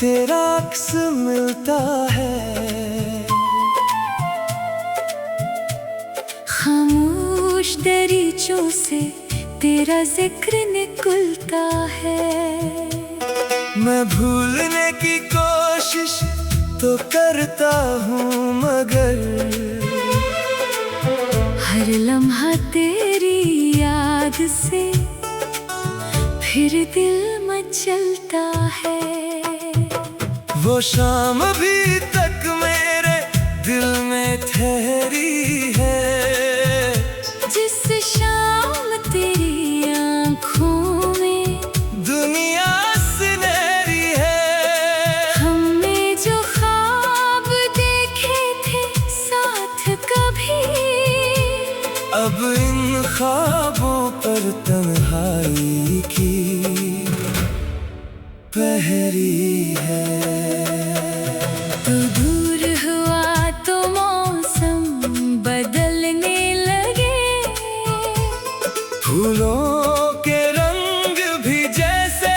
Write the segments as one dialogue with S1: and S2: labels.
S1: तेरा अक्स मिलता है।
S2: खामोश दरीचों से तेरा जिक्र निकलता है।
S1: मैं भूलने की कोशिश तो करता हूँ, मगर
S2: हर लम्हा तेरी याद से फिर दिल मचलता है।
S1: वो शाम अभी तक मेरे दिल में ठहरी है,
S2: जिस शाम तेरी आँखों में
S1: दुनिया सुनहरी है।
S2: हमने जो ख्वाब देखे थे साथ कभी,
S1: अब इन ख्वाबों पर तन्हाई की पहरी है।
S2: तू दूर हुआ तो मौसम बदलने लगे,
S1: फूलों के रंग भी जैसे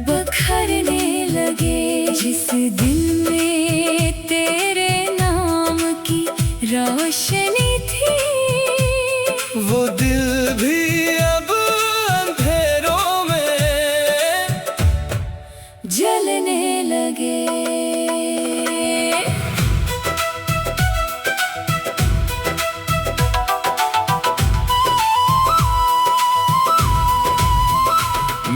S2: बखरने लगे। जिस दिल में तेरे नाम की रोशनी थी,
S1: वो दिल भी अब अंधेरों में
S2: जलने लगे।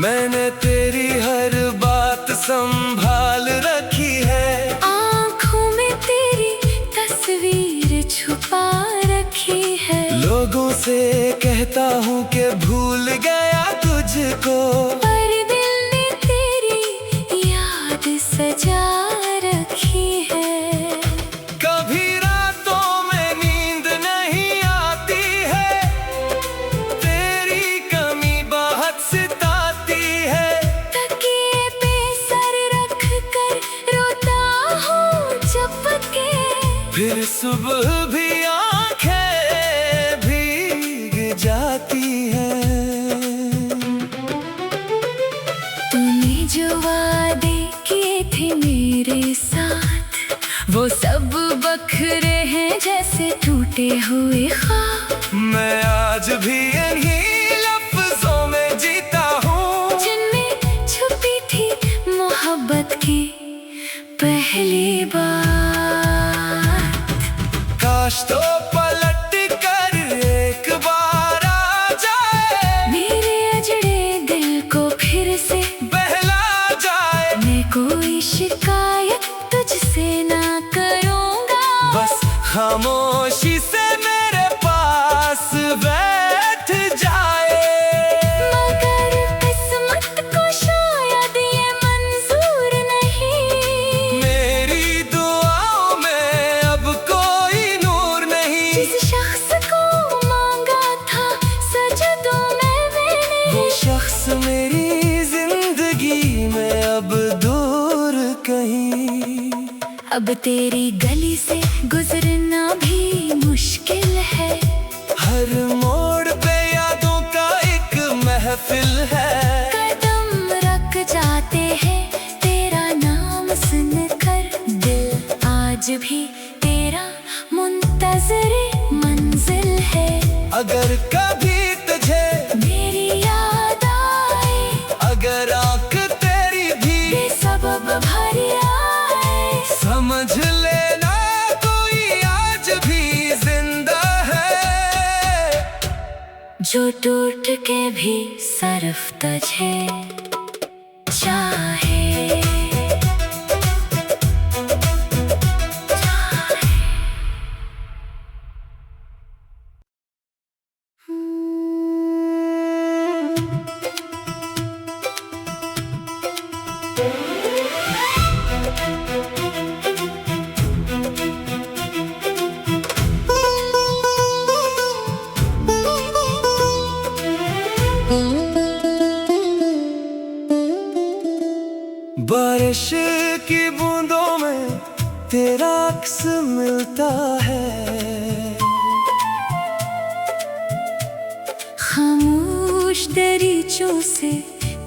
S1: मैंने तेरी हर बात संभाल रखी है,
S2: आँखों में तेरी तस्वीर छुपा रखी है।
S1: लोगों से कहता हूँ कि भूल गया तुझको,
S2: पर दिल ने तेरी याद सजा रखी है।
S1: कभी रातों में नींद नहीं आती है, तेरी कमी बहुत सताती है।
S2: तकिए पे सर रख कर रोता हूँ चुप के,
S1: फिर सुबह भी आंखें भीग जाती हैं।
S2: तूने जो वादे किए थे मेरे साथ, वो सब बखरे हैं जैसे टूटे हुए ख्वाब।
S1: मैं आज भी इन्हीं लफ्जों में जीता हूँ,
S2: जिनमें छुपी थी मोहब्बत की पहली बात।
S1: काश तो पलट कर एक बार आ जाए,
S2: मेरे अजड़े दिल को फिर से
S1: बहला जाए।
S2: मैं कोई शिकायत तुझसे ना करूँगा,
S1: बस खामोशी से मेरे पास बैठ जाए।
S2: मगर किस्मत को शायद ये मंजूर नहीं।
S1: मेरी दुआओं में अब कोई नूर नहीं।
S2: जिस शख्स को मांगा था सजदों में मैंने,
S1: वो शख्स मेरी जिंदगी में अब दूर कहीं।
S2: अब तेरी गली से गुजरना भी मुश्किल है।
S1: हर मोड़ पे यादों का एक महफिल है।
S2: कदम रख जाते हैं तेरा नाम सुनकर, दिल आज भी तेरा मुंतज़िर मंजिल है।
S1: अगर कभी तुझे
S2: मेरी याद आए,
S1: अगर आँख तेरी भी
S2: बेसबब भर आए,
S1: समझ लेना कोई आज भी जिंदा है,
S2: जो टूट के भी सरफ तुझे चाहे।
S1: बारिश की बूंदों में तेरा अक्स मिलता है।
S2: खामोश दरीचों से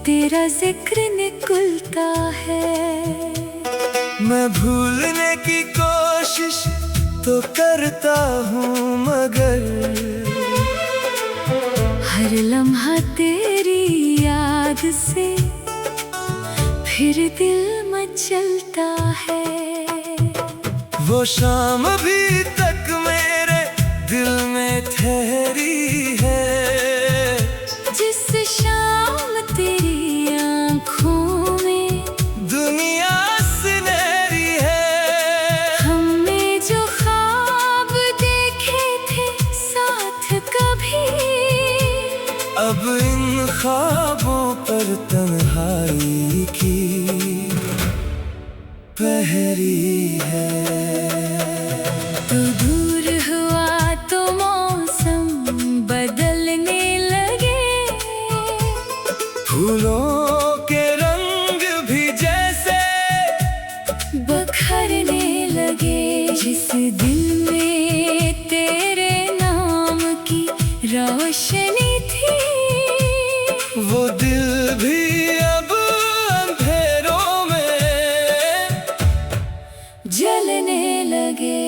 S2: तेरा जिक्र निकलता है।
S1: मैं भूलने की कोशिश तो करता हूँ मगर
S2: हर लम्हा तेरी याद से फिर दिल मचलता है।
S1: वो शाम अभी तक मेरे दिल में ठहरी है,
S2: जिस शाम तेरी आँखों में
S1: दुनिया सुनहरी है।
S2: हमने जो ख्वाब देखे थे साथ कभी,
S1: अब इन ख्वाबों पर तन्हाई की पहरी है।
S2: तू दूर हुआ तो मौसम बदलने लगे,
S1: फूलों के रंग भी जैसे
S2: बखरने लगे। जिस दिल में तेरे नाम की रोशनी थी,
S1: वो दिल भी अब अंधेरों में
S2: जलने लगे।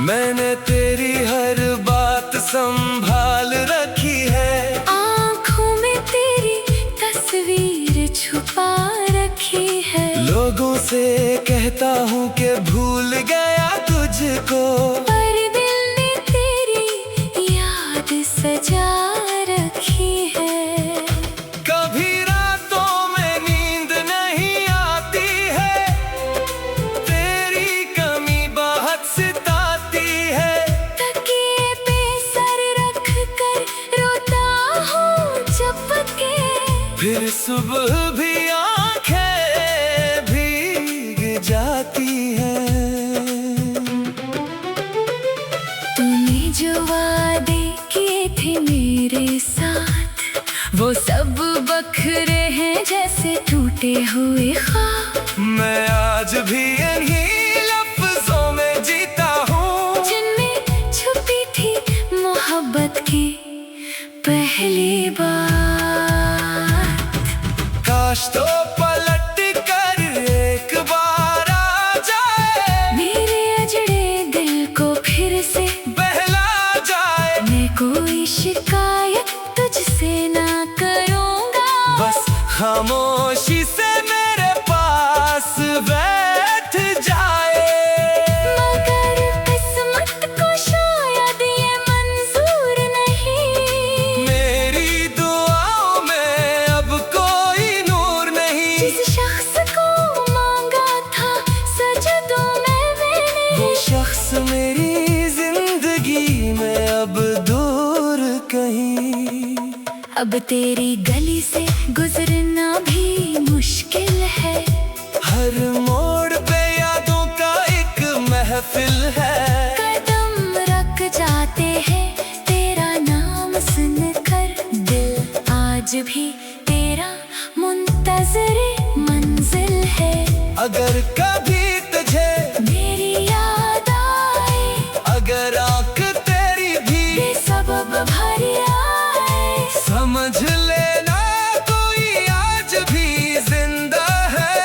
S1: मैंने तेरी हर बात संभाल रखी है,
S2: आँखों में तेरी तस्वीर छुपा रखी है।
S1: लोगों से कहता हूँ कि भूल गया तुझको,
S2: पर दिल ने तेरी याद सजा रखी है।
S1: कभी रातों में नींद नहीं आती है, तेरी कमी बहुत सताती है।
S2: तकिए पे सर रख कर रोता हूँ चुप के,
S1: फिर सुबह भी आंखें भीग जाती हैं।
S2: तूने जो वादे किए थे मेरे साथ, वो सब बखरे हैं जैसे टूटे हुए ख्वाब।
S1: मैं आज भी इन्हीं लफ्जों में जीता हूँ,
S2: जिनमें छुपी थी मोहब्बत की पहली बात।
S1: काश तो पलट कर एक बार आ जाए,
S2: मेरे अजड़े दिल को फिर से
S1: बहला जाए।
S2: मैं कोई शिकायत तुझसे ना करूँगा,
S1: बस खामोशी से मेरे पास बैठ जाए।
S2: मगर किस्मत को शायद ये मंजूर नहीं,
S1: मेरी दुआओं में अब कोई नूर नहीं।
S2: जिस शख्स को मांगा था सजदों में मैंने,
S1: वो शख्स मेरी जिंदगी में अब दूर कहीं।
S2: अब तेरी गली से गुजरना भी मुश्किल है।
S1: हर मोड़ पे यादों का एक महफिल है,
S2: कदम रख जाते हैं तेरा नाम सुनकर, दिल आज भी तेरा मुंतज़िर मंजिल है।
S1: अगर कभी तुझे
S2: मेरी याद आए,
S1: अगर आँख तेरी भी
S2: बेसबब भर आए,
S1: समझ लेना कोई आज भी जिंदा है,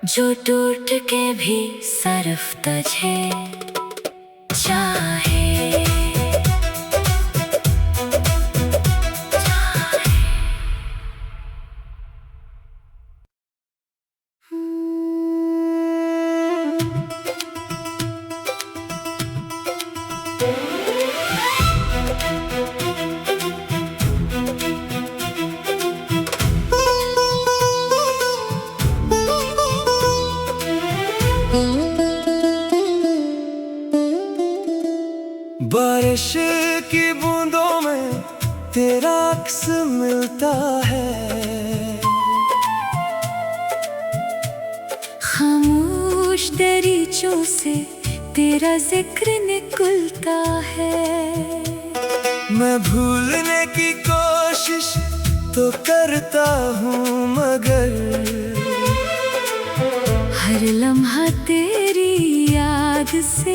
S2: जो टूट के भी सरफ तुझे चाहे।
S1: बारिश की बूंदों में तेरा अक्स मिलता है,
S2: खामोश दरीचों से तेरा जिक्र निकलता है।
S1: मैं भूलने की कोशिश तो करता हूँ मगर
S2: हर हर लम्हा तेरी याद से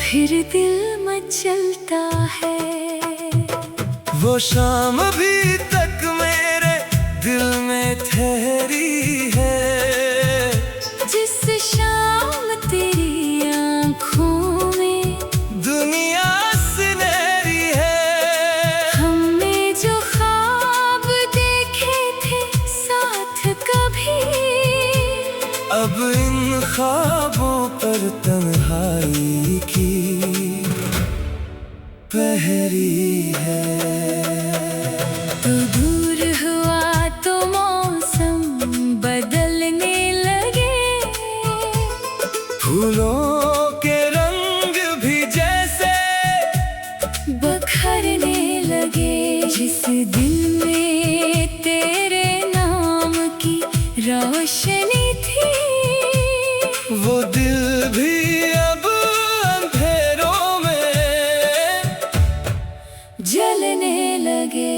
S2: फिर दिल मचलता है।
S1: वो शाम अभी तक मेरे दिल में ठहरी है,
S2: जिस शाम तेरी आँखों में
S1: दुनिया सुनहरी है।
S2: हमने जो ख्वाब देखे थे साथ कभी,
S1: अब इन ख्वाबों पर तन्हाई की पहरी है।
S2: तू दूर हुआ तो मौसम बदलने लगे,
S1: फूलों के रंग भी जैसे
S2: बखरने लगे। जिस दिन में तेरे नाम की रोशनी थी,
S1: वो दिल भी अब अंधेरों में
S2: जलने लगे।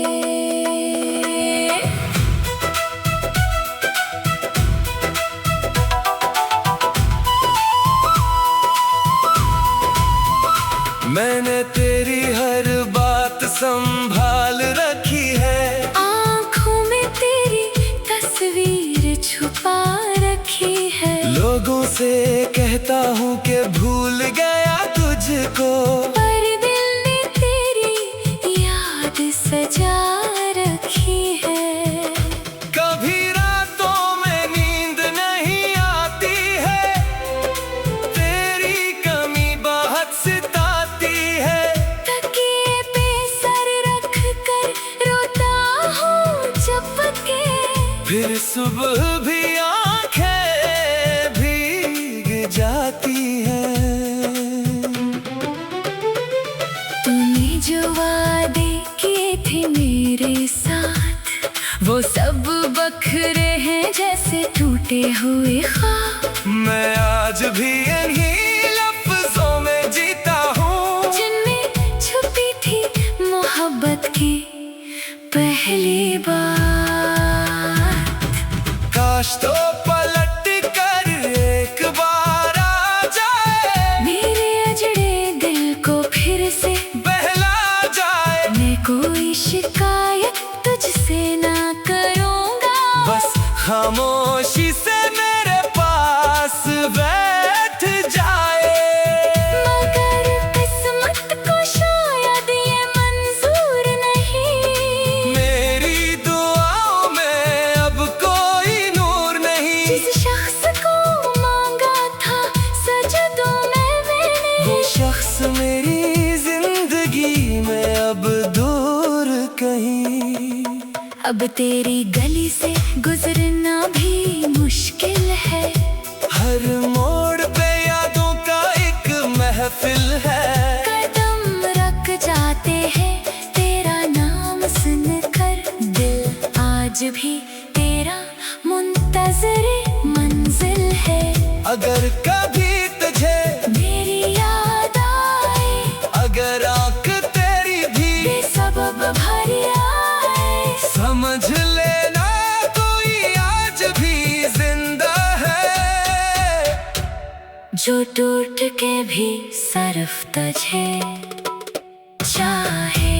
S1: मैंने तेरी हर बात संभाल रखी है,
S2: आँखों में तेरी तस्वीर छुपा रखी है।
S1: लोगों से कहता हूँ कि भूल गया तुझको,
S2: पर दिल ने तेरी याद सजा रखी है।
S1: कभी रातों में नींद नहीं आती है, तेरी कमी बहुत सताती है।
S2: तकिए पे सर रख कर रोता हूँ चपके,
S1: फिर सुबह भी आंखें भीग जाती हैं।
S2: तूने जो वादे किए थे मेरे साथ, वो सब बखरे हैं जैसे टूटे हुए ख्वाब।
S1: मैं आज भी इन्हीं लफ्जों में जीता हूँ,
S2: जिनमें छुपी थी मोहब्बत की पहली बात।
S1: काश तो पलट कर एक बार आ जाए,
S2: मेरे अजड़े दिल को फिर से
S1: बहला जाए।
S2: मैं कोई शिकायत तुझसे ना करूँगा,
S1: बस खामोशी से मेरे पास बैठ जाए।
S2: मगर किस्मत को शायद ये मंजूर नहीं,
S1: मेरी दुआओं में अब कोई नूर नहीं।
S2: जिस शख्स को मांगा था सजदों में मैंने,
S1: वो शख्स मेरी जिंदगी में अब दूर कहीं।
S2: अब तेरी गली से गुजरना भी मुश्किल है।
S1: हर मोड़ पे यादों का एक महफिल है,
S2: कदम रख जाते हैं तेरा नाम सुनकर, दिल आज भी तेरा मुंतज़िर मंजिल है।
S1: अगर कभी तुझे
S2: मेरी याद आए,
S1: अगर आंख तेरी भी
S2: बेसबब भर आए,
S1: समझ लेना कोई आज भी जिंदा है,
S2: जो टूट के भी सरफ तुझे चाहे।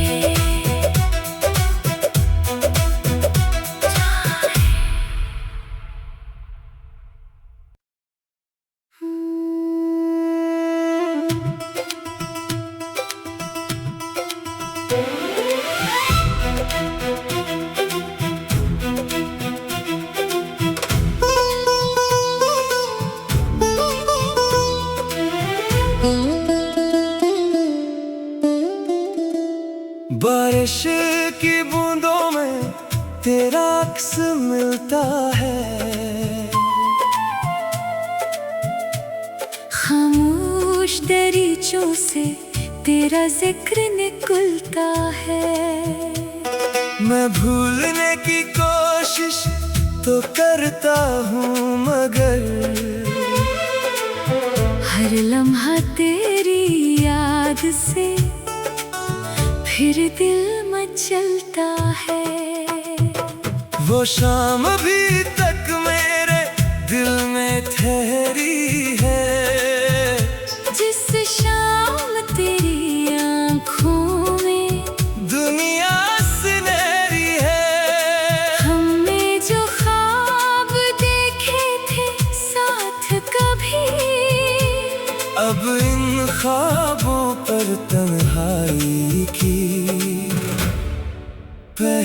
S1: बारिश की बूंदों में तेरा अक्स मिलता है,
S2: खामोश दरीचों से तेरा जिक्र निकलता है।
S1: मैं भूलने की कोशिश तो करता हूँ, मगर
S2: हर लम्हा तेरी याद से फिर दिल मचलता है।
S1: वो शाम अभी तक मेरे दिल में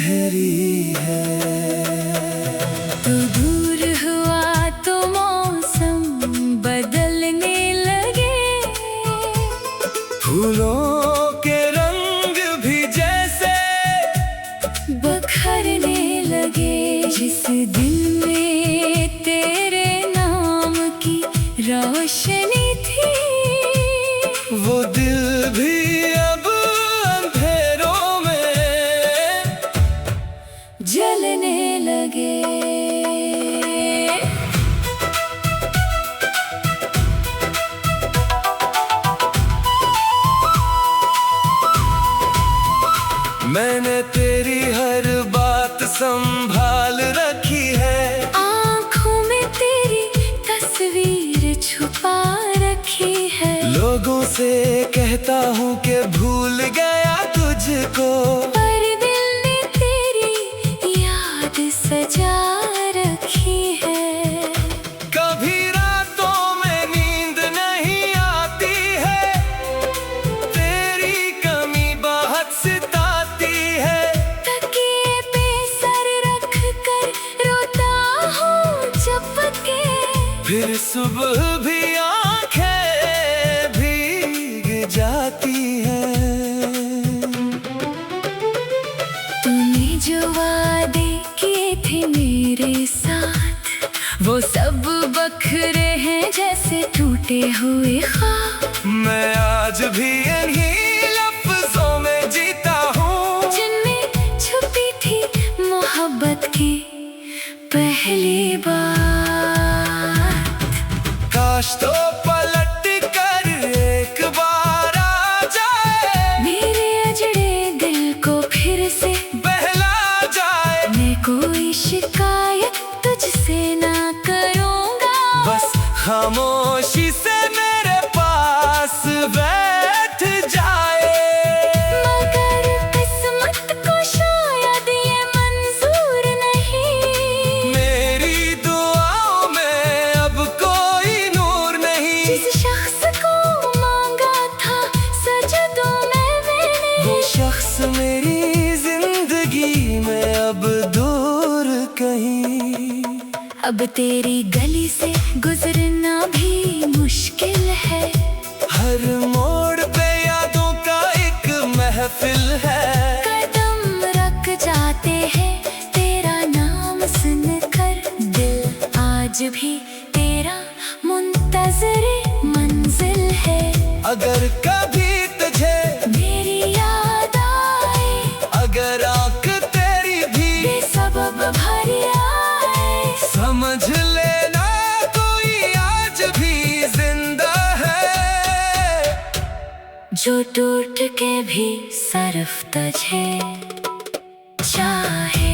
S1: पहरी है।
S2: तू दूर हुआ तो मौसम बदलने लगे,
S1: फूलों के रंग भी जैसे
S2: बखरने लगे। जिस दिन में तेरे नाम की रोशनी थी,
S1: वो दिल भी अब अंधेरों में
S2: जलने लगे।
S1: मैंने तेरी हर बात संभाल रखी है,
S2: आँखों में तेरी तस्वीर छुपा रखी है।
S1: लोगों से कहता हूँ कि भूल गया तुझको,
S2: पर दिल ने तेरी याद सजा रखी है।
S1: कभी रातों में नींद नहीं आती है, तेरी कमी बहुत सताती है।
S2: तकिए पे सर रख कर रोता हूँ चुप के,
S1: फिर सुबह भी आंखें भीग जाती हैं।
S2: तूने जो वादे किए थे मेरे साथ, वो सब बखरे हैं जैसे टूटे हुए ख्वाब।
S1: मैं आज भी इन्हीं लफ्जों में जीता हूँ,
S2: जिनमें छुपी थी मोहब्बत की पहली बात।
S1: काश तो पलट कर एक बार आ जाए,
S2: मेरे अजड़े दिल को फिर से
S1: बहला जाए।
S2: मैं कोई शिकायत तुझसे ना करूँगा,
S1: बस खामोशी से मेरे पास बैठ जाए।
S2: मगर किस्मत को शायद ये मंजूर नहीं,
S1: मेरी दुआओं में अब कोई नूर नहीं।
S2: जिस शख्स को मांगा था सजदों में मैंने,
S1: वो शख्स मेरी जिंदगी में अब दूर कहीं।
S2: अब तेरी गली से गुजरना भी मुश्किल है।
S1: हर मोड़ पे यादों का एक महफिल है,
S2: कदम रख जाते हैं तेरा नाम सुनकर, दिल आज भी तेरा मुंतज़िर मंजिल है।
S1: अगर कभी तुझे
S2: मेरी याद आए,
S1: अगर आंख तेरी भी
S2: बेसबब भर आए,
S1: समझ लेना कोई आज भी जिंदा है,
S2: जो टूट के भी सरफ तुझे चाहे।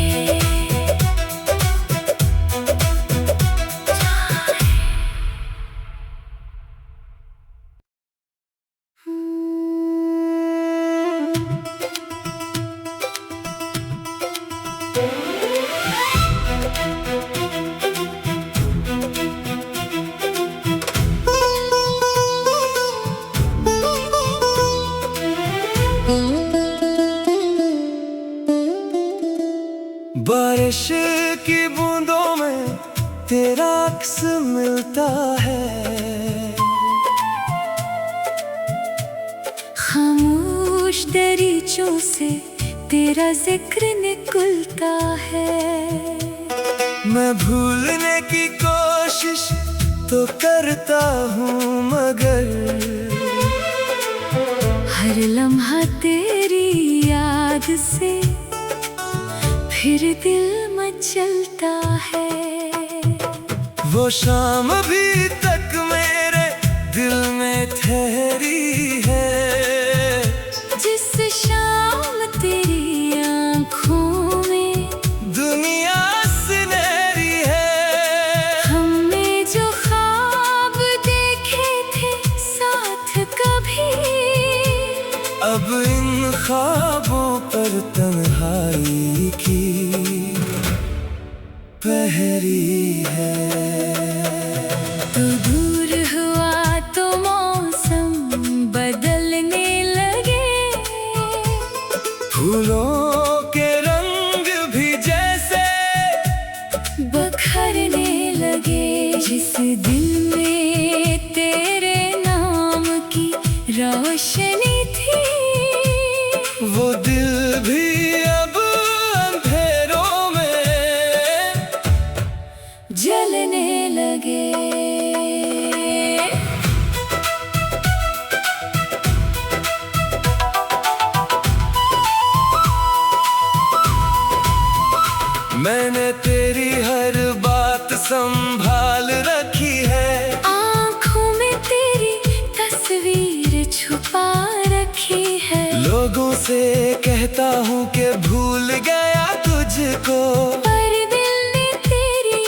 S1: बारिश की बूंदों में तेरा अक्स मिलता है,
S2: खामोश दरीचों से तेरा जिक्र निकलता है।
S1: मैं भूलने की कोशिश तो करता हूँ, मगर
S2: हर लम्हा तेरी याद से फिर दिल मचलता है।
S1: वो शाम अभी तक मेरे दिल में ठहरी है,
S2: जिस शाम तेरी आँखों में
S1: दुनिया सुनहरी है।
S2: हमने जो ख्वाब देखे थे साथ कभी,
S1: अब इन ख्वाबों पर तन्हाई की पहरी है।
S2: तो दूर हुआ तो मौसम बदलने लगे,
S1: फूलों के रंग
S2: दिल में तेरे नाम की रोशनी थी,
S1: वो दिल भी अब अंधेरों में
S2: जलने लगे।
S1: मैंने तेरी हर बात संभाल रखी है,
S2: आँखों में तेरी तस्वीर छुपा रखी है।
S1: लोगों से कहता हूँ कि भूल गया तुझको,
S2: पर दिल ने तेरी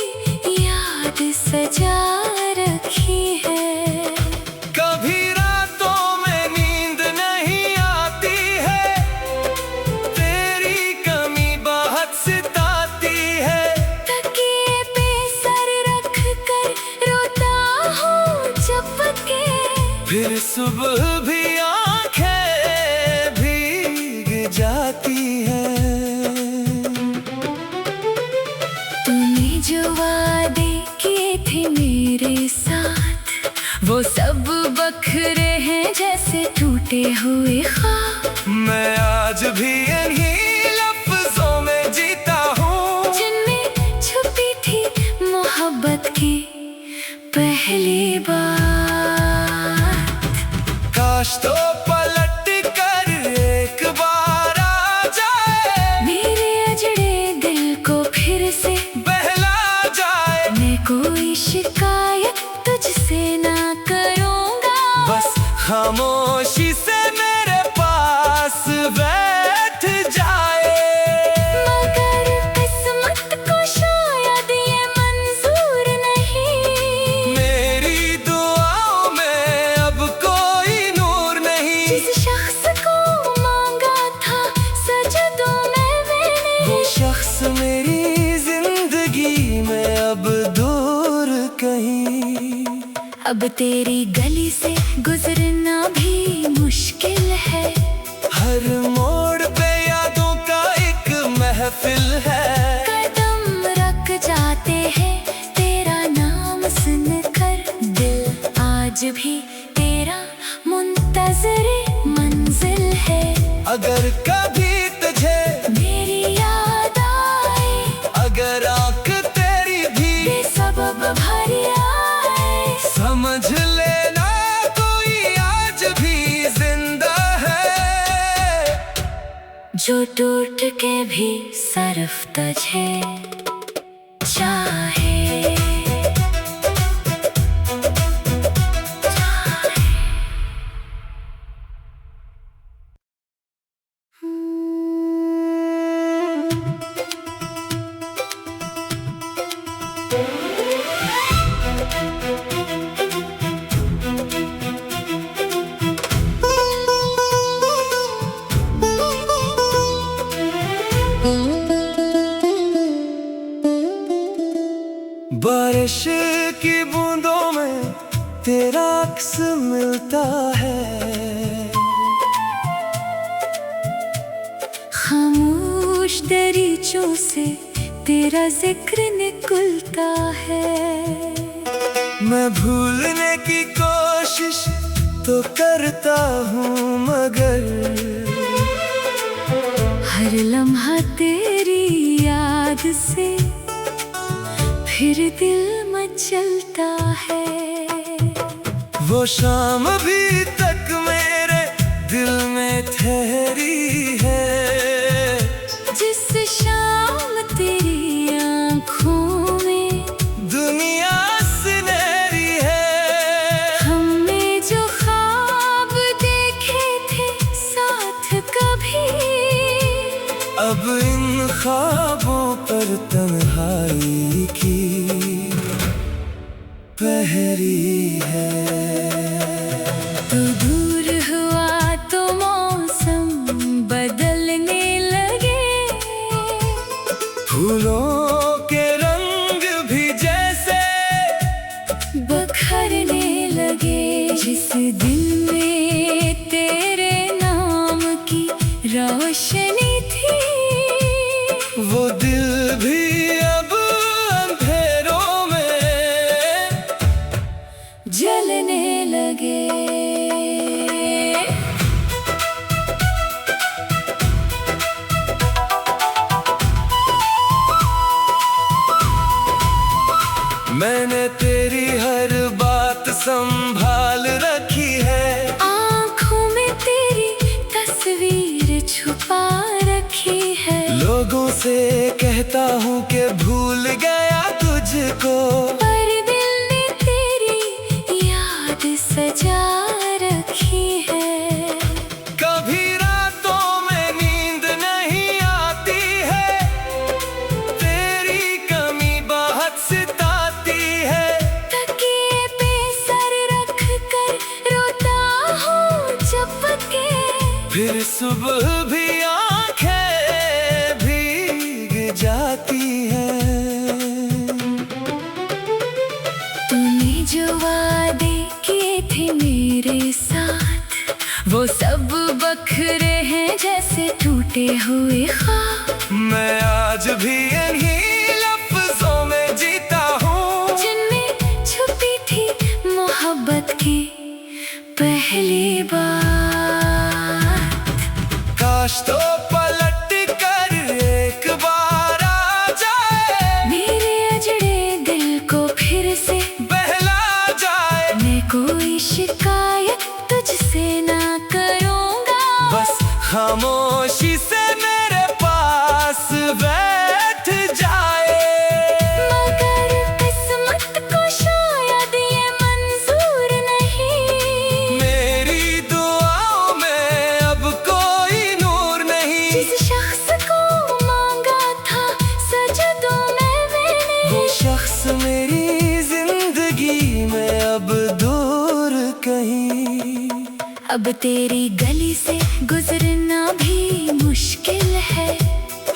S2: याद सजा रखी है।
S1: कभी रातों में नींद नहीं आती है, तेरी कमी बहुत सताती है।
S2: तकिए पे सर रख कर रोता हूँ चुप के,
S1: फिर सुबह भी आंखें भीग जाती हैं।
S2: तूने जो वादे किए थे मेरे साथ, वो सब बखरे हैं जैसे टूटे हुए ख्वाब।
S1: मैं आज भी इन्हीं लफ्जों में जीता हूँ,
S2: जिनमें छुपी थी मोहब्बत की पहली बात।
S1: काश तो पलट कर एक बार आ जाए,
S2: मेरे अजड़े दिल को फिर से
S1: बहला जाए।
S2: मैं कोई शिकायत तुझसे ना करूँगा,
S1: बस खामोशी से मेरे पास बैठ जाए।
S2: मगर किस्मत को शायद ये मंजूर नहीं,
S1: मेरी दुआओं में अब कोई नूर नहीं।
S2: जिस शख्स को मांगा था सजदों में मैंने,
S1: वो शख्स मेरी जिंदगी में अब दूर कहीं।
S2: अब तेरी गली से गुजरना भी मुश्किल है।
S1: हर मोड़ पे यादों का एक महफिल है,
S2: कदम रख जाते हैं तेरा नाम सुनकर, दिल आज भी तेरा मुंतज़िर मंजिल है।
S1: अगर कभी तुझे
S2: मेरी याद आए,
S1: अगर आंख तेरी भी
S2: बेसबब भर आए,
S1: समझ लेना कोई आज भी जिंदा है,
S2: जो टूट के भी सरफ तुझे चाहे।
S1: बारिश की बूंदों में तेरा अक्स मिलता है,
S2: खामोश दरीचों से तेरा जिक्र निकलता है।
S1: मैं भूलने की कोशिश तो करता हूँ, मगर
S2: हर लम्हा तेरी याद से फिर दिल मचलता है।
S1: वो शाम अभी तक मेरे दिल में ठहरी है,
S2: जिस शाम तेरी आँखों में
S1: दुनिया सुनहरी है।
S2: हमने जो ख्वाब देखे थे साथ कभी,
S1: अब इन ख्वाबों पर तन्हाई की पहरी है।
S2: तू दूर हुआ तो मौसम बदलने लगे,
S1: फूलों के रंग भी जैसे
S2: बखरने लगे। जिस दिल में तेरे नाम की रोशनी थी,
S1: वो दिल भी अब अंधेरों में से कहता हूँ कि भूल गया तुझको,
S2: पर दिल ने तेरी याद सजा रखी है।
S1: कभी रातों में नींद नहीं आती है, तेरी कमी बहुत सताती है।
S2: तकिए पे सर रख कर रोता हूँ चुप के,
S1: फिर सुबह भी आंखें भीग जाती हैं।
S2: तूने जो वादे किए थे मेरे साथ, वो सब बखरे हैं जैसे टूटे हुए ख्वाब।
S1: मैं आज भी इन्हीं लफ्जों में जीता हूँ,
S2: जिनमें छुपी थी मोहब्बत की पहली बात।
S1: काश तो पलट कर एक बार आ जाए,
S2: मेरे अजड़े दिल को फिर से
S1: बहला जाए।
S2: मैं कोई शिकायत तुझसे ना करूँगा,
S1: बस खामोशी से मेरे पास बैठ जाए।
S2: मगर किस्मत को शायद ये मंजूर नहीं,
S1: मेरी दुआओं में अब कोई नूर नहीं।
S2: जिस शख्स को मांगा था सजदों में मैंने,
S1: वो शख्स मेरी जिंदगी में अब दूर कहीं।
S2: अब तेरी गली से गुजरना भी मुश्किल है।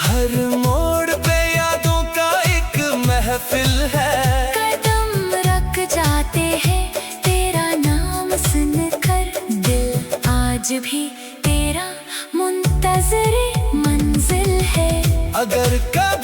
S1: हर मोड़ पे यादों का एक महफिल है।
S2: कदम रख जाते हैं तेरा नाम सुनकर, दिल आज भी तेरा मुंतज़िर मंजिल है।
S1: अगर कभी